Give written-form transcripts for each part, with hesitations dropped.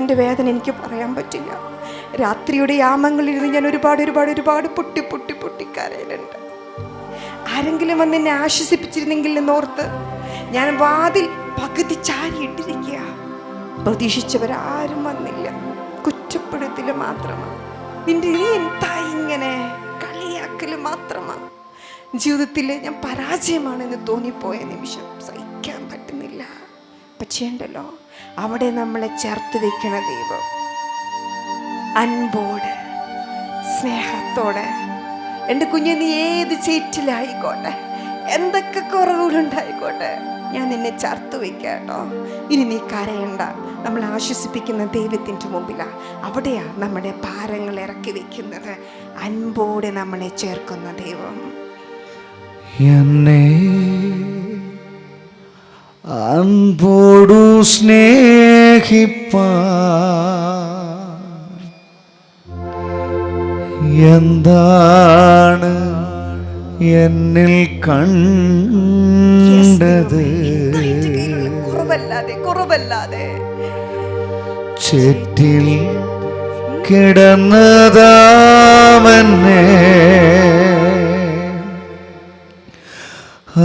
അതിൻ്റെ വേദന എനിക്ക് പറയാൻ പറ്റില്ല. രാത്രിയുടെ യാമങ്ങളിലിരുന്ന് ഞാൻ ഒരുപാട് പൊട്ടിക്കരയുന്നുണ്ട്. ആരെങ്കിലും വന്ന് എന്നെ ആശ്വസിപ്പിച്ചിരുന്നെങ്കിൽ എന്നോർത്ത് ഞാൻ വാതിൽ പകുതി ചാരിയിട്ടിരിക്കുക. പ്രതീക്ഷിച്ചവരാരും വന്നില്ല. കുറ്റപ്പെടുത്തൽ മാത്രമാണ്. നീ എന്താ ഇങ്ങനെ കളിയാക്കൽ മാത്രമാണ്. ജീവിതത്തിൽ ഞാൻ പരാജയമാണെന്ന് തോന്നിപ്പോയ നിമിഷം സഹിക്കാൻ പറ്റുന്നില്ല. പക്ഷേ ഉണ്ടല്ലോ, അവിടെ നമ്മളെ ചേർത്ത് വെക്കണ ദൈവം അൻപോടെ സ്നേഹത്തോടെ, എൻ്റെ കുഞ്ഞ് നീ ഏത് ചേറ്റിലായിക്കോട്ടെ, എന്തൊക്കെ കുറവുകളുണ്ടായിക്കോട്ടെ, ഞാൻ നിന്നെ ചേർത്ത് വയ്ക്കാട്ടോ. ഇനി നീ കരയണ്ട. നമ്മൾ ആശ്വസിപ്പിക്കുന്ന ദൈവത്തിൻ്റെ മുമ്പിലാണ്. അവിടെയാണ് നമ്മുടെ ഭാരങ്ങൾ ഇറക്കി വെക്കുന്നത്. അൻപോടെ നമ്മളെ ചേർക്കുന്ന ദൈവം. എന്നെ അൻപോടു സ്നേഹിപ്പാൻ എന്താണ് എന്നിൽ കണ്ടത്? കുറവല്ലാതെ ചേറ്റിൽ കിടന്നതാമെന്നെ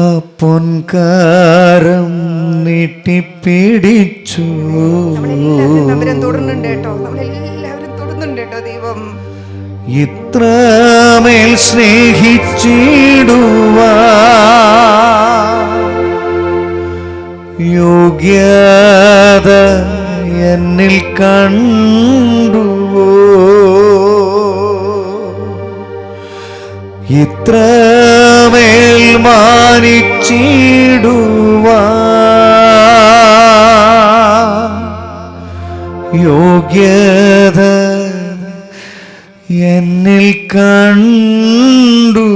ആ പൊൻകാരം നീട്ടിപ്പിടിച്ചു. നമ്മളെല്ലാവരും തൊടുന്നുണ്ട് കേട്ടോ ദൈവം. ഇത്രമേൽ സ്നേഹിച്ചിടുവാ യോഗ്യത എന്നിൽ കണ്ടുവോ? ഇത്രമേൽ മാനിച്ചിടുവാ യോഗ്യത എന്നിൽ കണ്ടുവോ?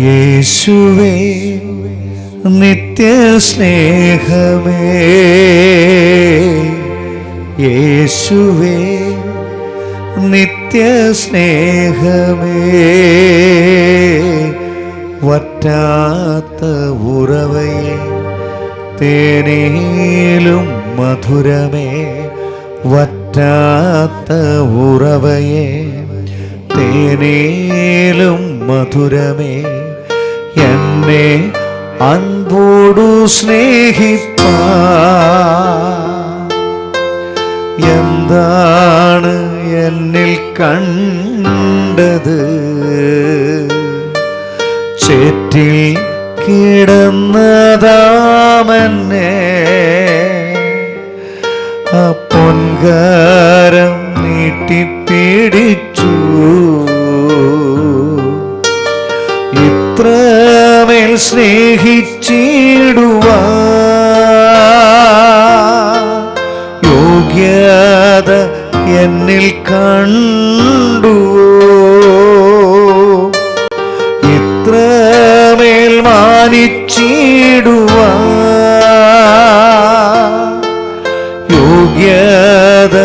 യേശുവേ നിത്യസ്നേഹമേ, യേശുവേ നിത്യസ്നേഹമേ, വറ്റാത്ത ഉറവയെ തേനിലും മധുരമേ, വറ്റാത്ത ഉറവയെ തേനിലും മധുരമേ, എന്നെ അൻപോടു സ്നേഹിപ്പാൻ എന്താണ് എന്നിൽ കണ്ടത്? ചേറ്റിൽ കിടന്നതാമെന്നെ ആ പൊൻകാരം നീട്ടിപ്പിടിച്ചു. ഇത്രമേൽ സ്നേഹിച്ചിടുവാ യോഗ്യത എന്നിൽ കണ്ടുവോ? ഇത്രമേൽ മാനിച്ചിടുവാ യോഗ്യത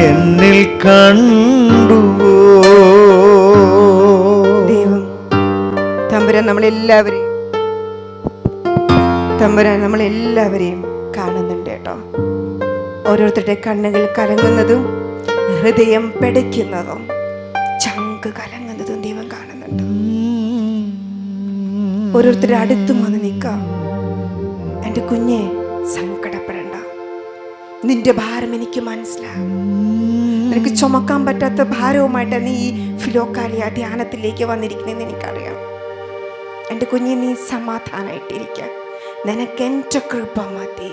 എന്നിൽ കണ്ടുവോ? ദൈവം തമ്പുരാൻ നമ്മളെല്ലാവരെയും കാണുന്നുണ്ട് കേട്ടോ. ഓരോരുത്തരുടെ കണ്ണുകൾ കലങ്ങുന്നതും ഹൃദയം പിടയ്ക്കുന്നതും ചങ്ക് കലങ്ങുന്നതും ദൈവം കാണുന്നുണ്ട്. ഓരോരുത്തരുടെ അടുത്തും വന്ന് നിൽക്കാം. എൻ്റെ കുഞ്ഞെ സങ്കടപ്പെടണ്ട, നിന്റെ ഭാരം എനിക്ക് മനസ്സിലാവും. നിനക്ക് ചുമക്കാൻ പറ്റാത്ത ഭാരവുമായിട്ട് നീ ഈ ഫിലോക്കാലിയ ധ്യാനത്തിലേക്ക് വന്നിരിക്കുന്നതെന്ന് എനിക്കറിയാം. എൻ്റെ കുഞ്ഞെ നീ സമാധാനമായിട്ടിരിക്കുക. നിനക്ക് എൻ്റെ കൃപ മതി.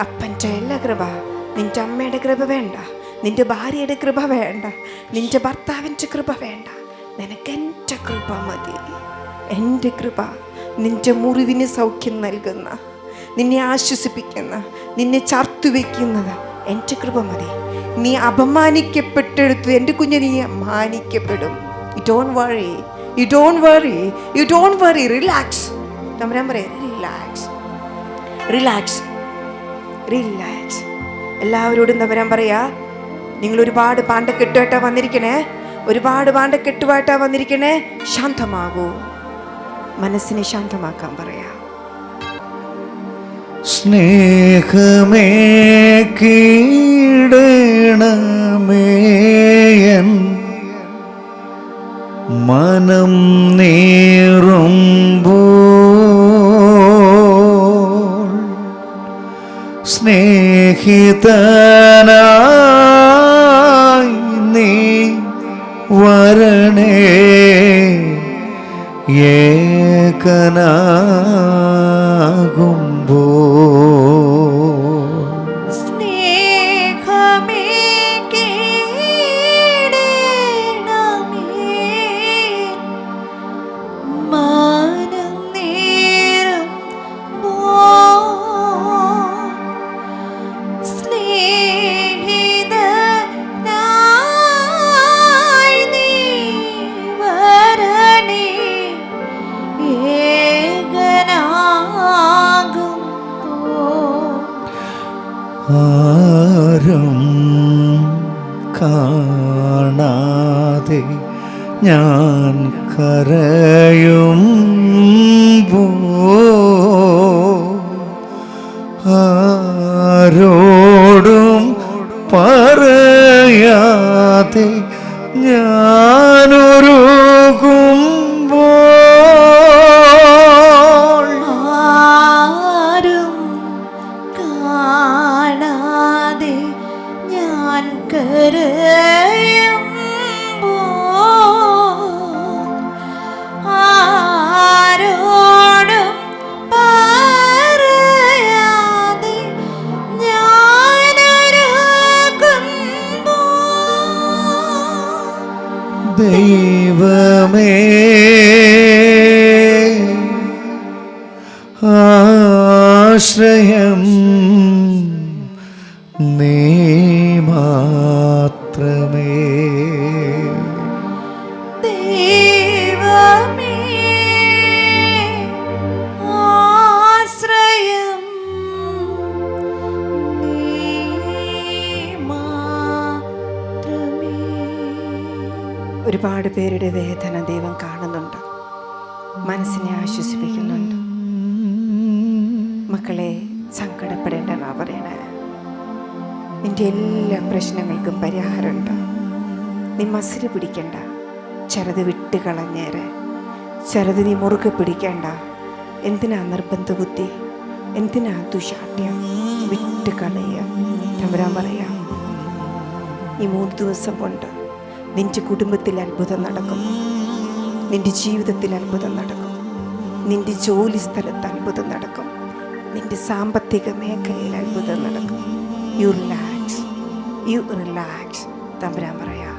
അപ്പൻ്റെ എല്ലാ കൃപ, നിന്റെ അമ്മയുടെ കൃപ വേണ്ട, നിന്റെ ഭാര്യയുടെ കൃപ വേണ്ട, നിന്റെ ഭർത്താവിൻ്റെ കൃപ വേണ്ട. നിനക്ക് എൻ്റെ കൃപ മതി. എൻ്റെ കൃപ നിന്റെ മുറിവിന് സൗഖ്യം നൽകുന്ന, നിന്നെ ആശ്വസിപ്പിക്കുന്ന, നിന്നെ ചാർത്തുവെക്കുന്നത് എൻ്റെ കൃപ മതി. നീ അപമാനിക്കപ്പെട്ടെടുത്തു എൻ്റെ കുഞ്ഞ്, നീ മാനിക്കപ്പെടും. You don't worry, relax. തമ്പുരാൻ പറയാം, റിലാക്സ്. എല്ലാവരോടും തമ്പുരാൻ പറയാ, നിങ്ങൾ ഒരുപാട് പാണ്ടക്കെട്ടുമായിട്ടാ വന്നിരിക്കണേ, ശാന്തമാകൂ. മനസ്സിനെ ശാന്തമാക്കാൻ പറയാ. സ്നേഹമേ കീടണമേയൻ മനം നീറുമ്പോൾ സ്നേഹിതനായി നീ വരണേ ഏകനാകുമ്പോൾ സ്നേഹമേ കീടണമേ മാനം നീറുമ്പോൾ സ്നേഹിതനായി നീ വരണേ ഏകനാകുമ്പോൾ ആരും കാണാതെ ഞാൻ കരയുമ്പോൾ ആരോടും പറയാതെ ഞാനൊരുകുമ്പോൾ ആരും കാണാതെ ഞാൻ കരയുമ്പോൾ ആരോടും പറയാതെ ഞാനൊരുകുമ്പോൾ ദൈവമേ ആശ്രയം നീ മാത്രമേ ദൈവമേ ആശ്രയം നീ മാത്രമേ. ഒരുപാട് പേരുടെ വേദന ദൈവം കാണുന്നുണ്ട്, മനസ്സിനെ ആശ്വസിപ്പിക്കുന്നുണ്ട്. മക്കളെ, സങ്കടപ്പെടേണ്ടെന്നാ പറയണേ. നിന്റെ എല്ലാ പ്രശ്നങ്ങൾക്കും പരിഹാരമുണ്ട്. നീ മസില് പിടിക്കണ്ട, ചെറുത് വിട്ട് കളഞ്ഞേരെ. ചെറുത് നീ മുറുകെ പിടിക്കണ്ട. എന്തിനാ നിർബന്ധ ബുദ്ധി, എന്തിനാ ദുശാഠ്യം? വിട്ട് കളയുക. തമ്പുരാൻ പറയാം, ഈ 3 ദിവസം കൊണ്ട് നിന്റെ കുടുംബത്തിൽ അത്ഭുതം നടക്കും, നിന്റെ ജീവിതത്തിൽ അത്ഭുതം നടക്കും, നിന്റെ ജോലി സ്ഥലത്ത് അത്ഭുതം നടക്കും, നിന്റെ സാമ്പത്തിക മേഖലയിൽ അത്ഭുതം നടക്കും. U relax. തമ്പുരാൻ പറയാ,